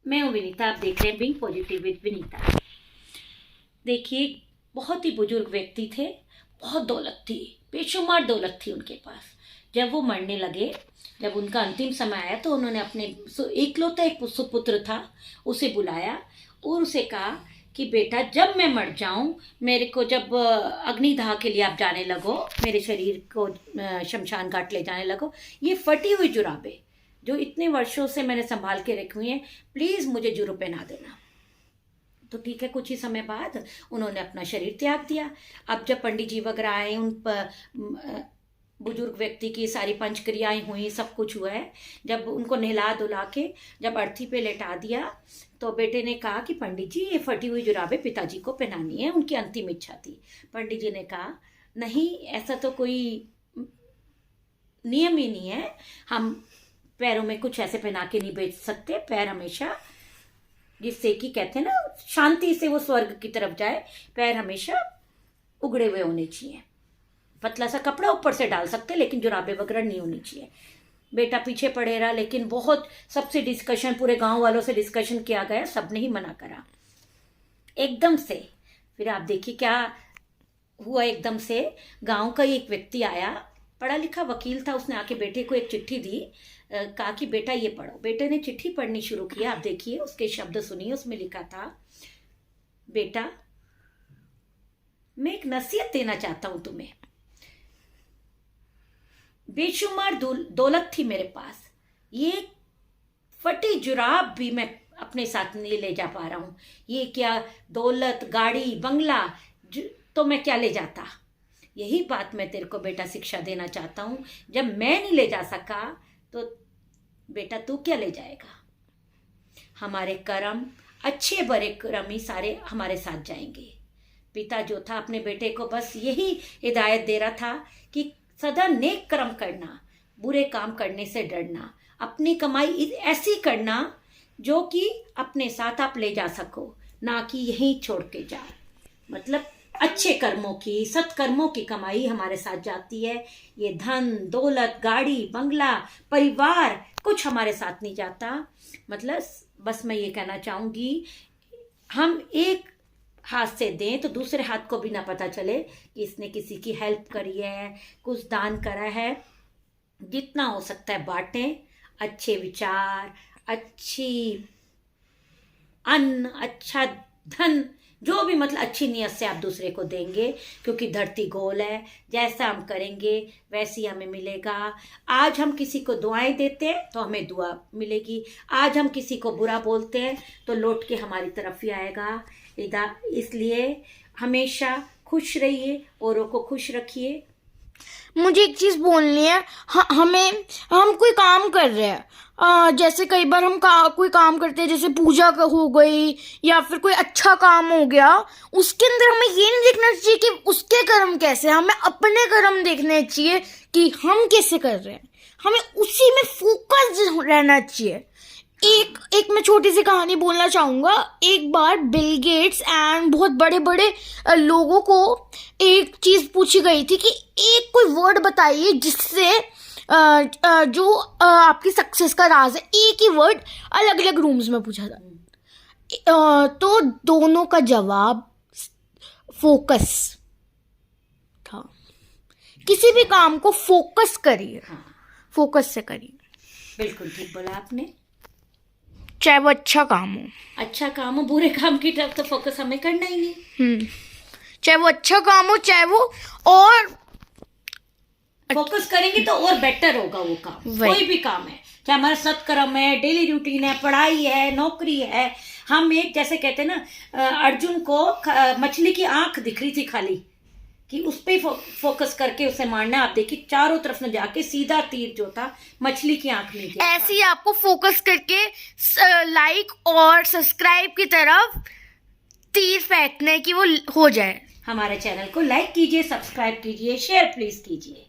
मैं हूँ विनीता, आप देख रहे हैं बीइंग पॉजिटिव विद विनीता। देखिए, बहुत ही बुजुर्ग व्यक्ति थे, बहुत दौलत थी, बेशुमार दौलत थी उनके पास। जब वो मरने लगे, जब उनका अंतिम समय आया तो उन्होंने अपने इकलौता एक सुपुत्र था, उसे बुलाया और उसे कहा कि बेटा, जब मैं मर जाऊं, मेरे को जब अग्निदाह के लिए आप जाने लगो, मेरे शरीर को शमशान घाट ले जाने लगो, ये फटी हुई जुराबें जो इतने वर्षों से मैंने संभाल के रखी हुई हैं, प्लीज़ मुझे जुर्म पहना देना। तो ठीक है, कुछ ही समय बाद उन्होंने अपना शरीर त्याग दिया। अब जब पंडित जी वगैरह आए, उन पर बुजुर्ग व्यक्ति की सारी पंचक्रियाएं हुई, सब कुछ हुआ है। जब उनको नहला धुला के जब अर्थी पे लेटा दिया तो बेटे ने कहा कि पंडित जी, ये फटी हुई जुराबें पिताजी को पहनानी है, उनकी अंतिम इच्छा थी। पंडित जी ने कहा, नहीं, ऐसा तो कोई नियम ही नहीं है, हम पैरों में कुछ ऐसे पहना के नहीं बेच सकते। पैर हमेशा, जिससे कि कहते हैं ना, शांति से वो स्वर्ग की तरफ जाए, पैर हमेशा उगड़े हुए होने चाहिए। पतला सा कपड़ा ऊपर से डाल सकते, लेकिन जुराबे वगैरह नहीं होनी चाहिए। बेटा पीछे पड़े रहा, लेकिन बहुत सबसे डिस्कशन, पूरे गांव वालों से डिस्कशन किया गया, सबने ही मना करा एकदम से। फिर आप देखिए क्या हुआ। एकदम से गांव का एक व्यक्ति आया, पढ़ा लिखा वकील था, उसने आके बेटे को एक चिट्ठी दी, कहा कि बेटा ये पढ़ो। बेटे ने चिट्ठी पढ़नी शुरू किया। आप देखिए उसके शब्द सुनिए। उसमें लिखा था, बेटा, मैं एक नसीहत देना चाहता हूं तुम्हें। बेशुमार दौलत थी मेरे पास, ये फटी जुराब भी मैं अपने साथ नहीं ले जा पा रहा हूं। ये क्या दौलत, गाड़ी, बंगला, तो मैं क्या ले जाता। यही बात मैं तेरे को बेटा शिक्षा देना चाहता हूं। जब मैं नहीं ले जा सका तो बेटा तू क्या ले जाएगा। हमारे कर्म, अच्छे बड़े कर्म ही सारे हमारे साथ जाएंगे। पिता जो था अपने बेटे को बस यही हिदायत दे रहा था कि सदा नेक कर्म करना, बुरे काम करने से डरना, अपनी कमाई ऐसी करना जो कि अपने साथ आप ले जा सको, ना कि यहीं छोड़ के जाओ। मतलब अच्छे कर्मों की, सत्कर्मों की कमाई हमारे साथ जाती है। ये धन दौलत, गाड़ी, बंगला, परिवार कुछ हमारे साथ नहीं जाता। मतलब बस मैं ये कहना चाहूंगी, हम एक हाथ से दें तो दूसरे हाथ को भी ना पता चले कि इसने किसी की हेल्प करी है, कुछ दान करा है। जितना हो सकता है बांटें। अच्छे विचार, अच्छी अन्न, अच्छा धन, जो भी मतलब अच्छी नीयत से आप दूसरे को देंगे, क्योंकि धरती गोल है, जैसा हम करेंगे वैसे ही हमें मिलेगा। आज हम किसी को दुआएं देते हैं तो हमें दुआ मिलेगी, आज हम किसी को बुरा बोलते हैं तो लौट के हमारी तरफ ही आएगा। इसलिए हमेशा खुश रहिए, औरों को खुश रखिए। मुझे एक चीज़ बोलनी है। हम कोई काम कर रहे हैं, जैसे कई बार हम कोई काम करते हैं, जैसे पूजा का हो गई या फिर कोई अच्छा काम हो गया, उसके अंदर हमें ये नहीं देखना चाहिए कि उसके कर्म कैसे, हमें अपने कर्म देखने चाहिए कि हम कैसे कर रहे हैं। हमें उसी में फोकस रहना चाहिए। एक मैं छोटी सी कहानी बोलना चाहूँगा। एक बार बिल गेट्स एंड बहुत बड़े बड़े लोगों को एक चीज़ पूछी गई थी कि एक कोई वर्ड बताइए जिससे जो आपकी सक्सेस का राज है। एक ही वर्ड अलग अलग रूम्स में पूछा था। तो दोनों का जवाब फोकस था। किसी भी काम को फोकस करिए, फोकस से करिए। बिल्कुल ठीक बोला आपने। चाहे वो अच्छा काम हो, बुरे काम की तरफ तो फोकस हमें करना ही नहीं। चाहे वो अच्छा काम हो, चाहे वो और फोकस करेंगे तो और बेटर होगा वो काम। कोई भी काम है, चाहे हमारा सत्कर्म है, डेली रूटीन है, पढ़ाई है, नौकरी है। हम एक, जैसे कहते हैं ना, अर्जुन को मछली की आंख दिख रही थी खाली, कि उस पे फोकस करके उसे मारना। आप देखिए चारों तरफ न जाके सीधा तीर जो था मछली की आंख में गया। ऐसे ही आपको फोकस करके लाइक और सब्सक्राइब की तरफ तीर फेंकना है कि वो हो जाए। हमारे चैनल को लाइक कीजिए, सब्सक्राइब कीजिए, शेयर प्लीज कीजिए।